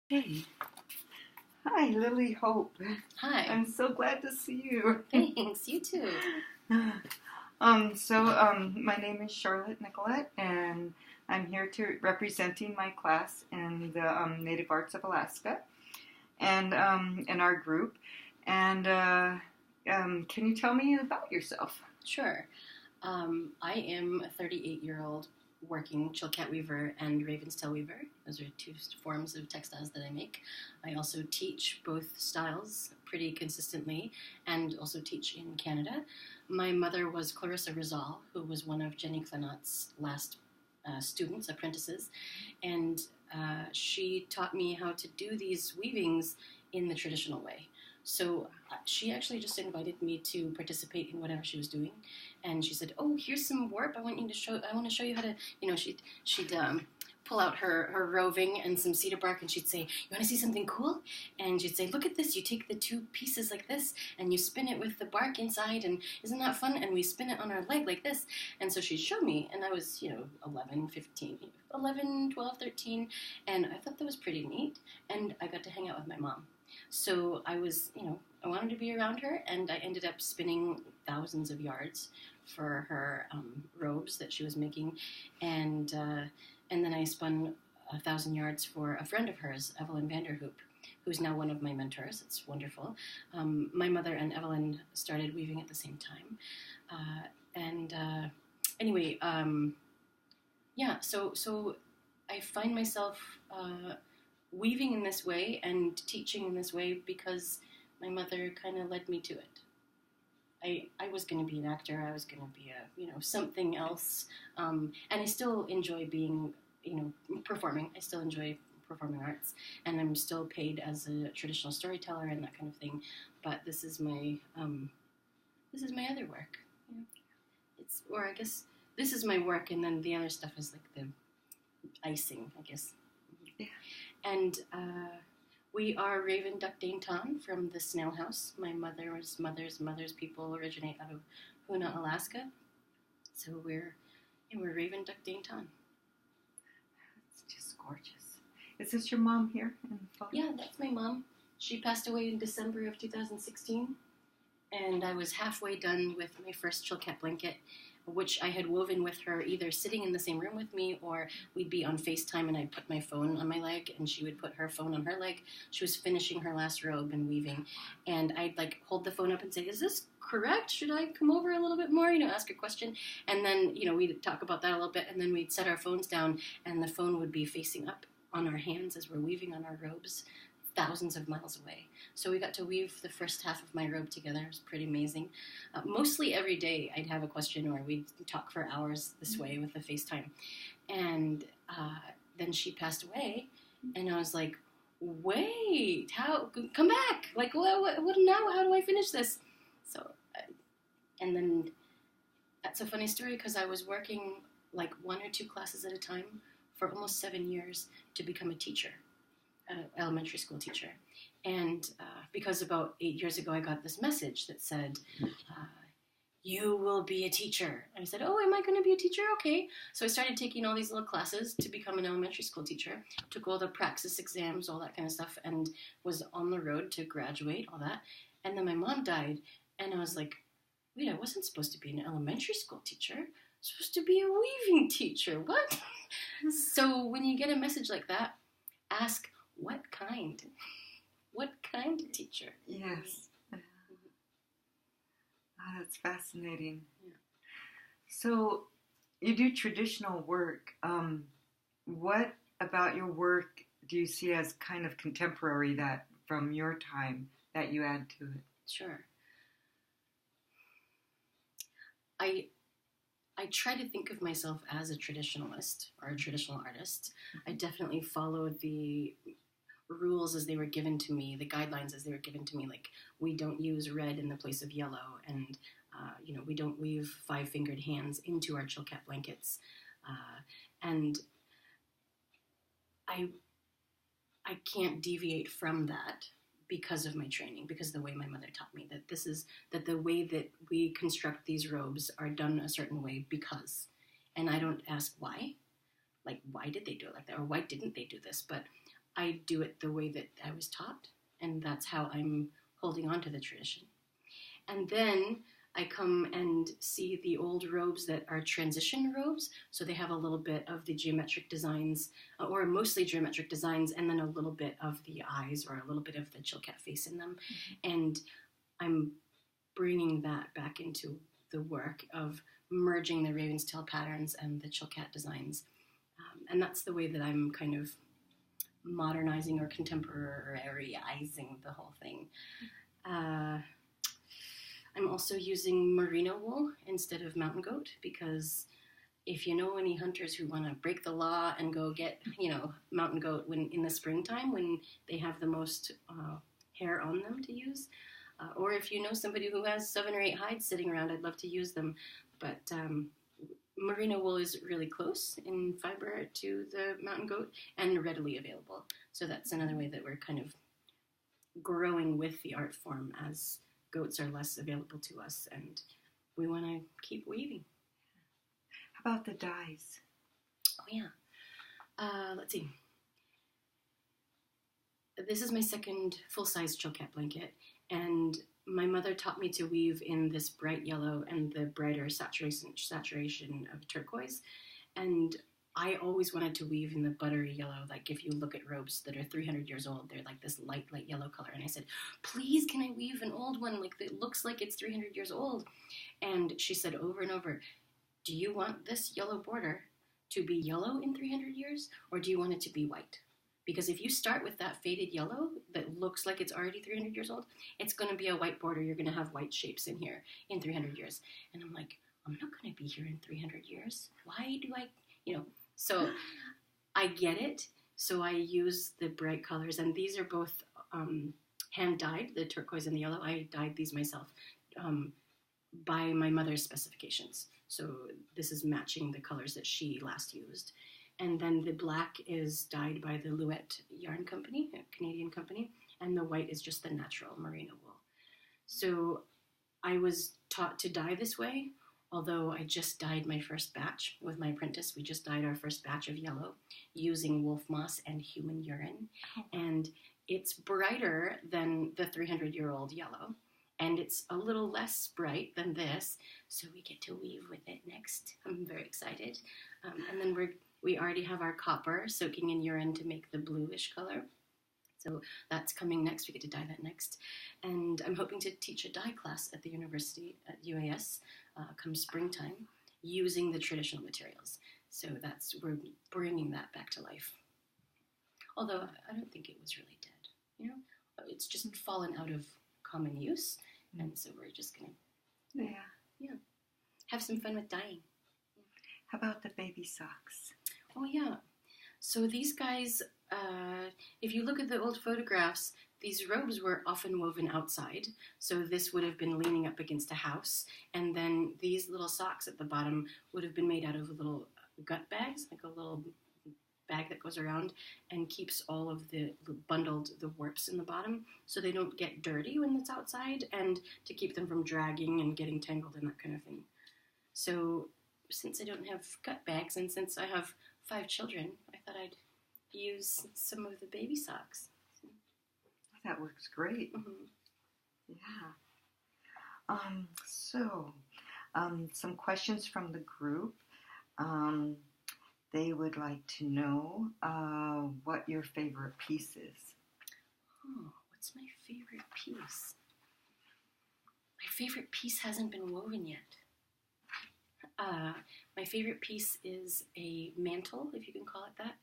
Hey, hi, Lily Hope. Hi. I'm so glad to see you. Thanks, you too. My name is Charlotte Nicolette, and I'm here to representing my class in the Native Arts of Alaska, and in our group. And can you tell me about yourself? Sure. I am a 38-year-old working Chilkat weaver and Raven's tail weaver. Those are two forms of textiles that I make. I also teach both styles pretty consistently and also teach in Canada. My mother was Clarissa Rizal, who was one of Jenny Clenot's last students, apprentices, and she taught me how to do these weavings in the traditional way. So she actually just invited me to participate in whatever she was doing, and she said, "Oh, here's some warp. I want to show you how to." She'd pull out her roving and some cedar bark, and she'd say, "You want to see something cool?" And she'd say, "Look at this. You take the two pieces like this, and you spin it with the bark inside, and isn't that fun? And we spin it on our leg like this." And so she'd show me, and I was 11, 12, 13, and I thought that was pretty neat, and I got to hang out with my mom. So I was, I wanted to be around her, and I ended up spinning thousands of yards for her robes that she was making, and then I spun 1,000 yards for a friend of hers, Evelyn Vanderhoop, who's now one of my mentors. It's wonderful. My mother and Evelyn started weaving at the same time, anyway, so I find myself weaving in this way and teaching in this way because my mother kind of led me to it. I was going to be an actor. I was going to be something else, and I still enjoy being performing. I still enjoy performing arts, and I'm still paid as a traditional storyteller and that kind of thing. But this is my other work. I guess this is my work, and then the other stuff is like the icing, I guess. Yeah. And we are Raven Duck Dane Ton from the Snail House. My mother's people originate out of Hoona, Alaska. So we're Raven Duck Dane Ton. It's just gorgeous. Is this your mom here in the photo? Yeah, that's my mom. She passed away in December of 2016, and I was halfway done with my first Chilkat blanket, which I had woven with her either sitting in the same room with me, or we'd be on FaceTime and I'd put my phone on my leg and she would put her phone on her leg. She was finishing her last robe and weaving, and I'd like hold the phone up and say, "Is this correct? Should I come over a little bit more?" Ask a question. And then, we'd talk about that a little bit, and then we'd set our phones down and the phone would be facing up on our hands as we're weaving on our robes, thousands of miles away. So we got to weave the first half of my robe together. It was pretty amazing. Mostly every day I'd have a question, or we'd talk for hours this way with the FaceTime. And then she passed away, and I was like, "Wait, how? Come back! Like, what now? How do I finish this?" So, and then that's a funny story because I was working like 1 or 2 classes at a time for almost 7 years to become a teacher. Elementary school teacher. And because about 8 years ago I got this message that said, "You will be a teacher." And I said, "Oh, am I going to be a teacher? Okay." So I started taking all these little classes to become an elementary school teacher, took all the praxis exams, all that kind of stuff, and was on the road to graduate, all that. And then my mom died, and I was like, wait, I wasn't supposed to be an elementary school teacher. I'm supposed to be a weaving teacher. What? So when you get a message like that, ask, what kind? What kind of teacher? Yes. That's fascinating. Yeah. So, you do traditional work. What about your work do you see as kind of contemporary that from your time that you add to it? Sure. I try to think of myself as a traditionalist or a traditional artist. I definitely followed the rules as they were given to me, the guidelines as they were given to me, like we don't use red in the place of yellow, and we don't weave 5-fingered hands into our Chilkat blankets, and I can't deviate from that because of my training, because of the way my mother taught me that the way that we construct these robes are done a certain way because, and I don't ask why, like why did they do it like that, or why didn't they do this, but I do it the way that I was taught, and that's how I'm holding on to the tradition. And then I come and see the old robes that are transition robes. So they have a little bit of the geometric designs, or mostly geometric designs, and then a little bit of the eyes or a little bit of the Chilkat face in them. Mm-hmm. And I'm bringing that back into the work of merging the Raven's Tail patterns and the Chilkat designs. And that's the way that I'm kind of modernizing or contemporaryizing the whole thing. I'm also using merino wool instead of mountain goat, because if you know any hunters who want to break the law and go get, mountain goat when in the springtime when they have the most hair on them to use, or if you know somebody who has 7 or 8 hides sitting around, I'd love to use them. But merino wool is really close in fiber to the mountain goat and readily available. So that's another way that we're kind of growing with the art form as goats are less available to us, and we want to keep weaving. How about the dyes? Oh, yeah. Let's see. This is my second full-size Chilkat blanket, and my mother taught me to weave in this bright yellow and the brighter saturation of turquoise, and I always wanted to weave in the buttery yellow. Like if you look at robes that are 300 years old, they're like this light yellow color. And I said, please, can I weave an old one like that looks like it's 300 years old? And she said over and over, do you want this yellow border to be yellow in 300 years, or do you want it to be white? Because if you start with that faded yellow that looks like it's already 300 years old, it's going to be a white border. You're going to have white shapes in here in 300 years. And I'm like, I'm not going to be here in 300 years. Why do I, So I get it. So I use the bright colors, and these are both hand dyed, the turquoise and the yellow. I dyed these myself by my mother's specifications. So this is matching the colors that she last used. And then the black is dyed by the Louet Yarn Company, a Canadian company, and the white is just the natural merino wool. So I was taught to dye this way. Although I just dyed my first batch with my apprentice. We just dyed our first batch of yellow using wolf moss and human urine. And it's brighter than the 300-year-old yellow. And it's a little less bright than this. So we get to weave with it next. I'm very excited. And then we already have our copper soaking in urine to make the bluish color. So that's coming next. We get to dye that next. And I'm hoping to teach a dye class at the university at UAS come springtime using the traditional materials. So we're bringing that back to life. Although I don't think it was really dead. It's just fallen out of common use. And so we're just going to have some fun with dyeing. How about the baby socks? Oh, yeah. So these guys, if you look at the old photographs, these robes were often woven outside. So this would have been leaning up against a house. And then these little socks at the bottom would have been made out of little gut bags, like a little bag that goes around and keeps all of the warps in the bottom so they don't get dirty when it's outside, and to keep them from dragging and getting tangled and that kind of thing. So since I don't have gut bags and since I have 5 children, I thought I'd use some of the baby socks. That works great. Mm-hmm. Yeah. Some questions from the group. They would like to know what your favorite piece is. Oh, what's my favorite piece? My favorite piece hasn't been woven yet. My favorite piece is a mantle, if you can call it that.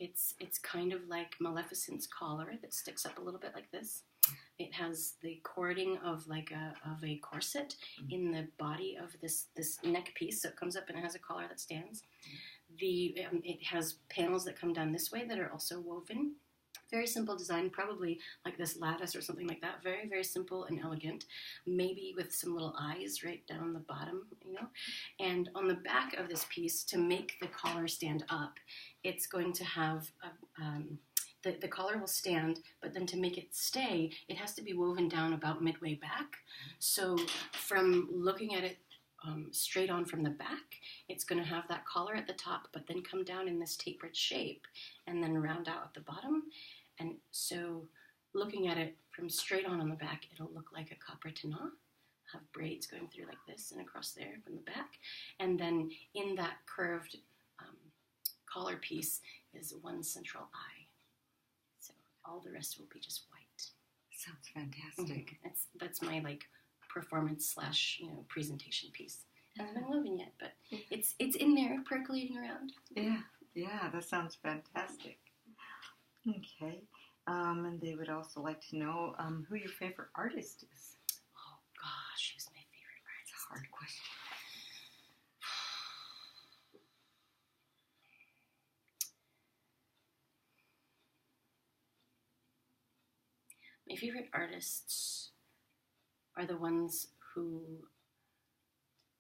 It's kind of like Maleficent's collar that sticks up a little bit like this. It has the cording of a corset in the body of this neck piece, so it comes up and it has a collar that stands. It has panels that come down this way that are also woven. Very simple design, probably like this lattice or something like that. Very, very simple and elegant. Maybe with some little eyes right down the bottom, And on the back of this piece, to make the collar stand up, it's going to have the collar will stand, but then to make it stay, it has to be woven down about midway back. So from looking at it straight on from the back, it's going to have that collar at the top, but then come down in this tapered shape and then round out at the bottom. And so looking at it from straight on the back, it'll look like a copper tenant, have braids going through like this and across there from the back. And then in that curved collar piece is one central eye. So all the rest will be just white. Sounds fantastic. That's my like performance / presentation piece. Hasn't been woven yet, but it's in there percolating around. Yeah, that sounds fantastic. Okay. And they would also like to know who your favorite artist is. Oh gosh, who's my favorite artist? It's a hard question. My favorite artists are the ones who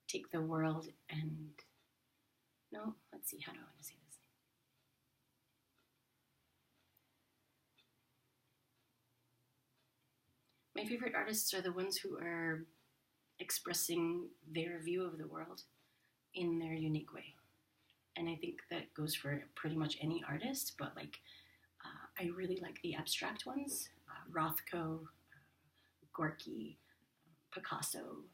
take the world and... No, let's see, how do I want to say this? My favorite artists are the ones who are expressing their view of the world in their unique way. And I think that goes for pretty much any artist, but I really like the abstract ones. Rothko, Gorky, Picasso.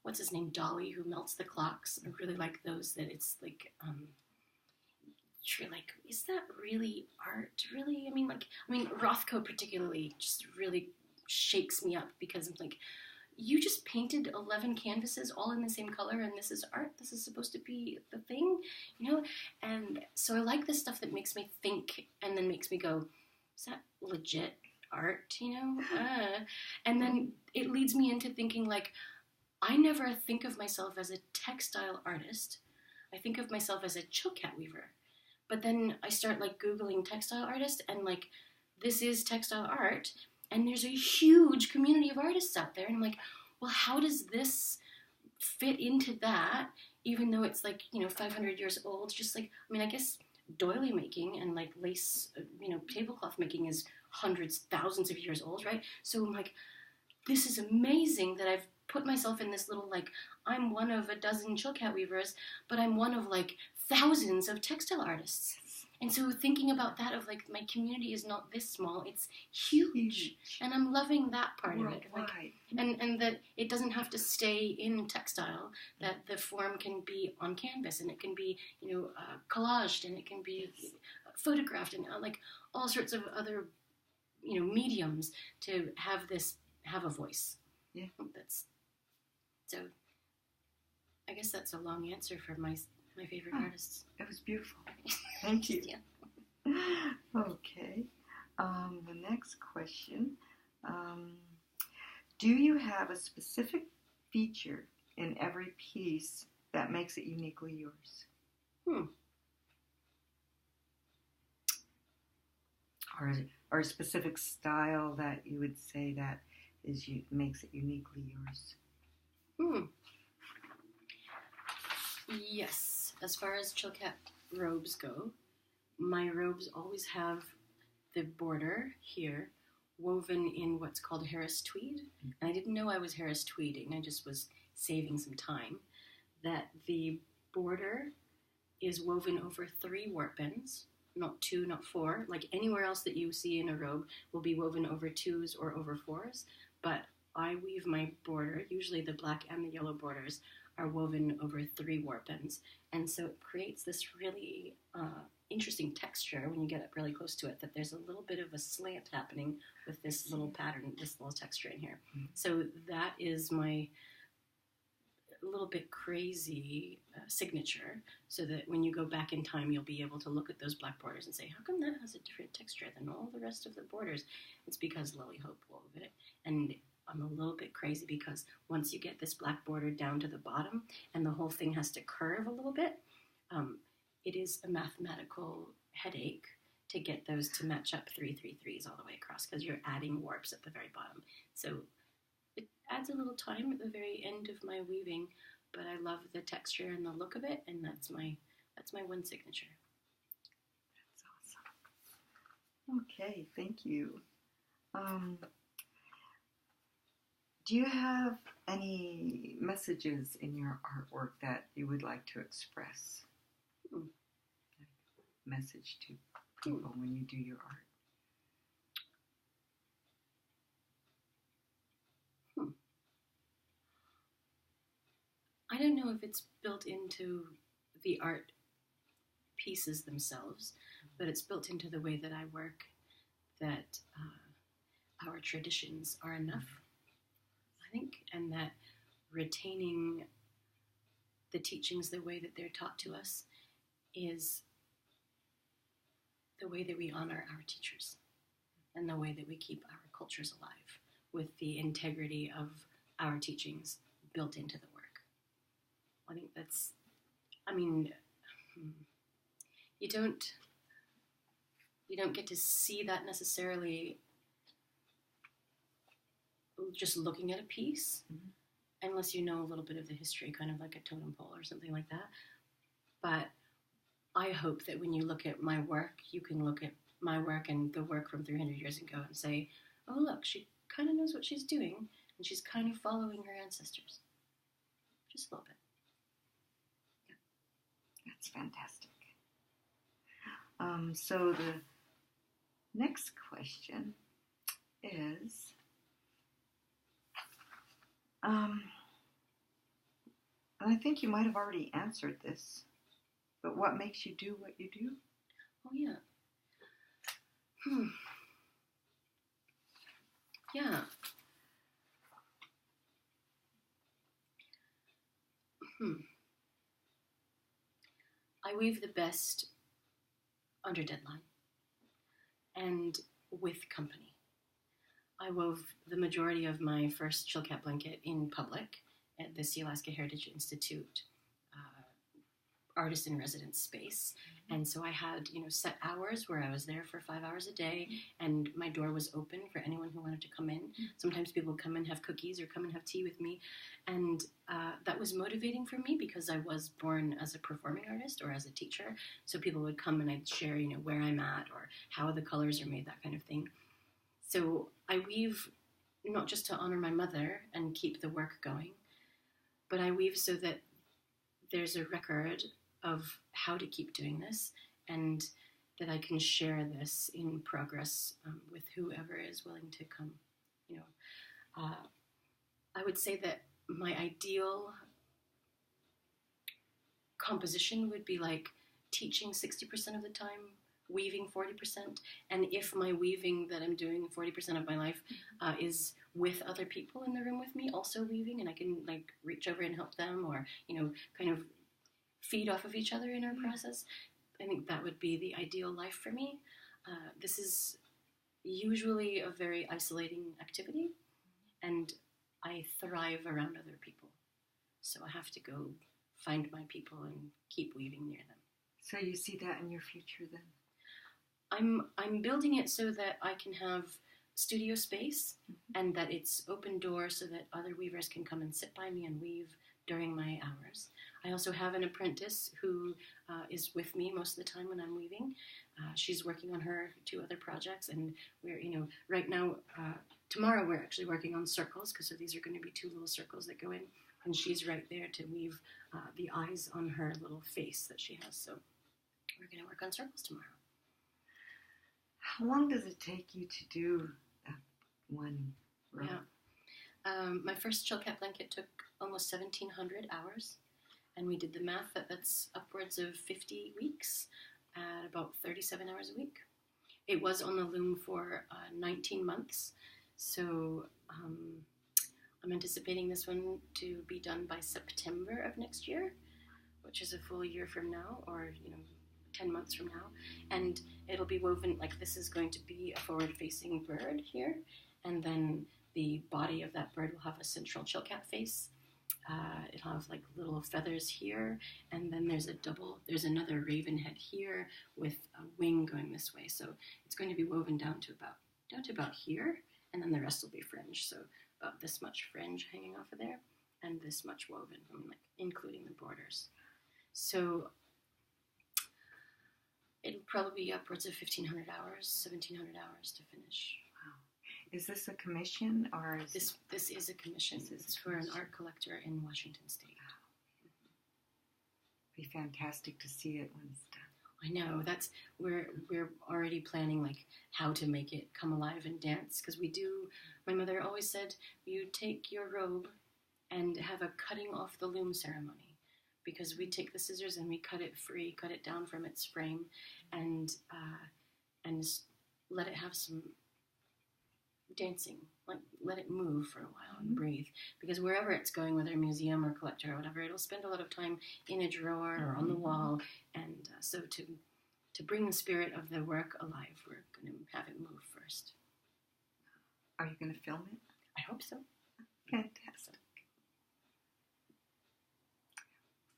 What's his name? Dali, who melts the clocks. I really like those. That it's like, you're like, is that really art? Really? Rothko particularly just really shakes me up because I'm like, you just painted 11 canvases all in the same color, and this is art. This is supposed to be the thing, And so I like the stuff that makes me think and then makes me go, is that legit art, And then it leads me into thinking, like, I never think of myself as a textile artist. I think of myself as a Chilkat weaver. But then I start, Googling textile artist, and, this is textile art, and there's a huge community of artists out there, and I'm like, well, how does this fit into that, even though it's, 500 years old? Just, I guess doily making and lace, tablecloth making is hundreds, thousands of years old, right? So I'm like, this is amazing that I've put myself in this little, I'm one of a dozen Chilkat weavers, but I'm one of thousands of textile artists. And so thinking about that of my community is not this small, it's huge. And I'm loving that part Worldwide. of it. And that it doesn't have to stay in textile, that the form can be on canvas, and it can be, collaged, and it can be photographed, and all sorts of other, mediums to have a voice. Yeah. So I guess that's a long answer for my favorite artists. It was beautiful. Thank you. Yeah. Okay. The next question. Do you have a specific feature in every piece that makes it uniquely yours? Or a specific style that you would say that makes it uniquely yours? Yes. As far as Chilkat robes go, my robes always have the border here woven in what's called Harris tweed. And I didn't know I was Harris tweeding. I just was saving some time. That the border is woven over 3 warp ends, not 2, not 4. Like anywhere else that you see in a robe will be woven over 2s or over 4s. But I weave my border, usually the black and the yellow borders, are woven over 3 warp ends. And so it creates this really interesting texture when you get up really close to it, that there's a little bit of a slant happening with this little pattern, this little texture in here. Mm-hmm. So that is my little bit crazy signature, so that when you go back in time, you'll be able to look at those black borders and say, how come that has a different texture than all the rest of the borders? It's because Lily Hope wove it. And I'm a little bit crazy because once you get this black border down to the bottom and the whole thing has to curve a little bit, it is a mathematical headache to get those to match up 3 3 3s all the way across, because you're adding warps at the very bottom. So it adds a little time at the very end of my weaving, but I love the texture and the look of it, and that's my one signature. That's awesome. Okay, thank you. Do you have any messages in your artwork that you would like to express? Message to people when you do your art? I don't know if it's built into the art pieces themselves, but it's built into the way that I work that our traditions are enough, I think, and that retaining the teachings the way that they're taught to us is the way that we honor our teachers and the way that we keep our cultures alive with the integrity of our teachings built into the work. I think that's, I mean, you don't get to see that necessarily just looking at a piece, unless you know a little bit of the history, kind of like a totem pole or something like that. But I hope that when you look at my work, you can look at my work and the work from 300 years ago and say, oh, look, she kind of knows what she's doing, and she's kind of following her ancestors. Just a little bit. That's fantastic. So the next question is, and I think you might have already answered this, but what makes you do what you do? Oh, yeah. Yeah. I weave the best under deadline and with company. I wove the majority of my first Chilkat blanket in public at the Sealaska Heritage Institute artist in residence space. And so I had, set hours where I was there for 5 hours a day, and my door was open for anyone who wanted to come in. Sometimes people would come and have cookies or come and have tea with me. And that was motivating for me because I was born as a performing artist or as a teacher. So people would come and I'd share, where I'm at or how the colors are made, that kind of thing. So I weave not just to honor my mother and keep the work going, but I weave so that there's a record of how to keep doing this, and that I can share this in progress with whoever is willing to come. I would say that my ideal composition would be like teaching 60% of the time, weaving 40%, and if my weaving that I'm doing 40% of my life is with other people in the room with me also weaving, and I can reach over and help them, or kind of feed off of each other in our process, I think that would be the ideal life for me. This is usually a very isolating activity, and I thrive around other people. So I have to go find my people and keep weaving near them. So you see that in your future then? I'm building it so that I can have studio space, and that it's open door so that other weavers can come and sit by me and weave during my hours. I also have an apprentice who is with me most of the time when I'm weaving. She's working on her 2 other projects, and we're, right now, tomorrow we're actually working on circles, because so these are going to be 2 little circles that go in, and she's right there to weave the eyes on her little face that she has. So we're going to work on circles tomorrow. How long does it take you to do that one row? Yeah. My first Chilkat blanket took almost 1,700 hours, and we did the math that's upwards of 50 weeks at about 37 hours a week. It was on the loom for 19 months, so I'm anticipating this one to be done by September of next year, which is a full year from now, or 10 months from now, and it'll be woven this is going to be a forward-facing bird here, and then the body of that bird will have a central Chilkat face. It'll have little feathers here, and then there's another raven head here with a wing going this way. So it's going to be woven down to about here, and then the rest will be fringe. So about this much fringe hanging off of there, and this much woven, including the borders. So it'll probably be upwards of 1,500 hours, 1,700 hours to finish. Wow. Is this a commission, or is this is a commission? It's for an art collector in Washington State. Wow. It'd be fantastic to see it when it's done. I know, that's we're already planning like how to make it come alive and dance, because we do. My mother always said you take your robe and have a cutting off the loom ceremony, because we take the scissors and we cut it free, cut it down from its frame, and let it have some dancing, like let it move for a while and breathe, because wherever it's going, whether a museum or collector or whatever, it'll spend a lot of time in a drawer or on the wall, and so to bring the spirit of the work alive, we're going to have it move first. Are you going to film it? I hope so. Fantastic.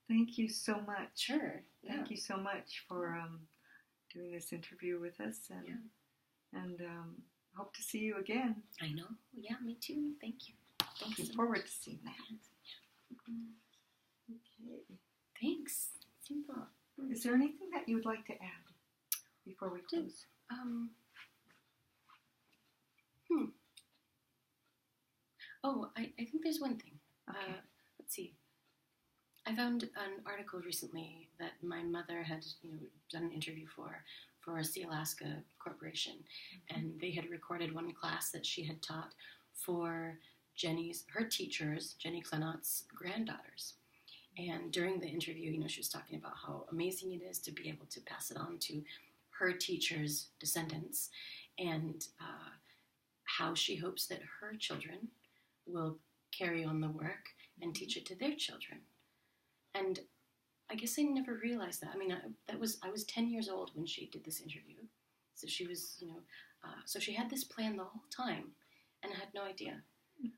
Thank you so much. Sure. Yeah. Thank you so much for doing this interview with us, and hope to see you again. I know. Yeah, me too. Thank you. Looking forward to seeing that. Okay. Thanks. Simple. Is there anything that you would like to add before we close? Oh, I think there's one thing. Okay. Let's see. I found an article recently that my mother had, done an interview for a Sea Alaska corporation, and they had recorded one class that she had taught for her teachers, Jenny Clenot's granddaughters. And during the interview, she was talking about how amazing it is to be able to pass it on to her teachers' descendants, and how she hopes that her children will carry on the work and teach it to their children. And I guess I never realized that. I mean, I was 10 years old when she did this interview, so she was, so she had this plan the whole time, and I had no idea.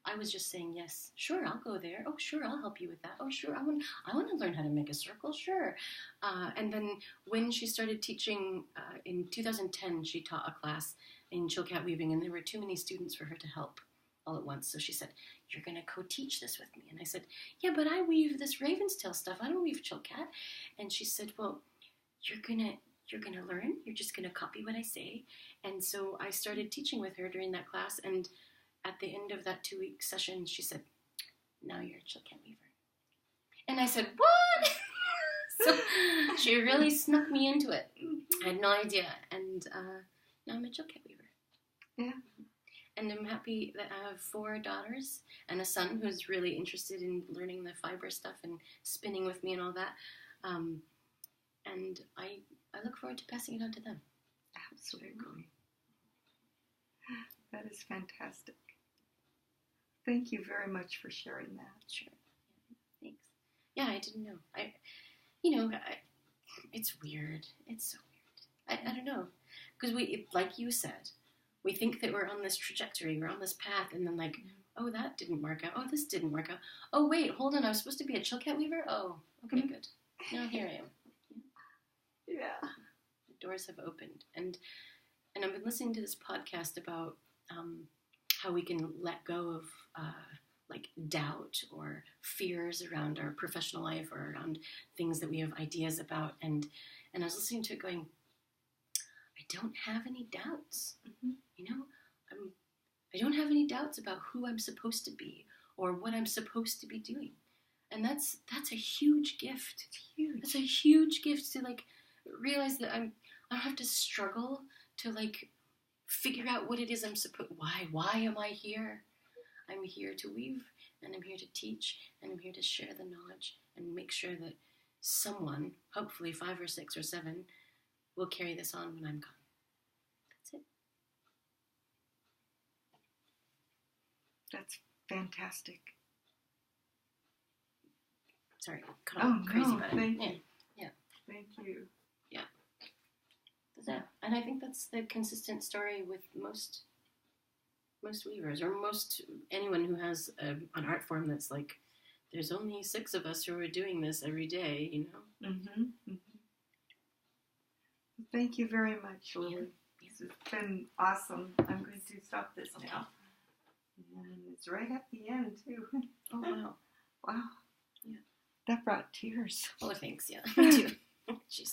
I was just saying, yes, sure, I'll go there. Oh, sure, I'll help you with that. Oh, sure, I want to learn how to make a circle. Sure. And then when she started teaching in 2010, she taught a class in Chilkat weaving, and there were too many students for her to help all at once. So she said, "You're going to co-teach this with me." And I said, "Yeah, but I weave this Raven's Tail stuff. I don't weave Chilkat." And she said, "Well, you're gonna learn. You're just gonna copy what I say." And so I started teaching with her during that class. And at the end of that 2-week session, she said, "Now you're a Chilkat weaver." And I said, "What?" So she really snuck me into it. I had no idea. And now I'm a Chilkat weaver. Yeah. And I'm happy that I have 4 daughters and a son who's really interested in learning the fiber stuff and spinning with me and all that. And I look forward to passing it on to them. Absolutely. That is fantastic. Thank you very much for sharing that. Sure. Yeah, thanks. Yeah, I didn't know. It's weird. It's so weird. I don't know. Because like you said, we think that we're on this trajectory, we're on this path, and then oh, that didn't work out. Oh, this didn't work out. Oh, wait, hold on, I was supposed to be a Chilkat weaver? Oh, okay, good. Now here I am. Yeah. The doors have opened. And I've been listening to this podcast about how we can let go of doubt or fears around our professional life or around things that we have ideas about. And I was listening to it going, I don't have any doubts. Mm-hmm. I don't have any doubts about who I'm supposed to be or what I'm supposed to be doing. And that's a huge gift. It's huge. That's a huge gift to realize that I don't have to struggle to figure out what it is I'm supposed. Why am I here? I'm here to weave, and I'm here to teach, and I'm here to share the knowledge and make sure that someone, hopefully 5 or 6 or 7, will carry this on when I'm gone. That's it. That's fantastic. Sorry, kind of crazy, but thank you. Yeah. Thank you. Yeah. And I think that's the consistent story with most weavers, or most anyone who has an art form that's there's only 6 of us who are doing this every day, Mm-hmm. Mm-hmm. Thank you very much, Lily. Yeah. This has been awesome. I'm going to stop this now. And it's right at the end, too. Oh, wow. Wow. Yeah. That brought tears. Oh, thanks. Yeah. Me too. Jeez.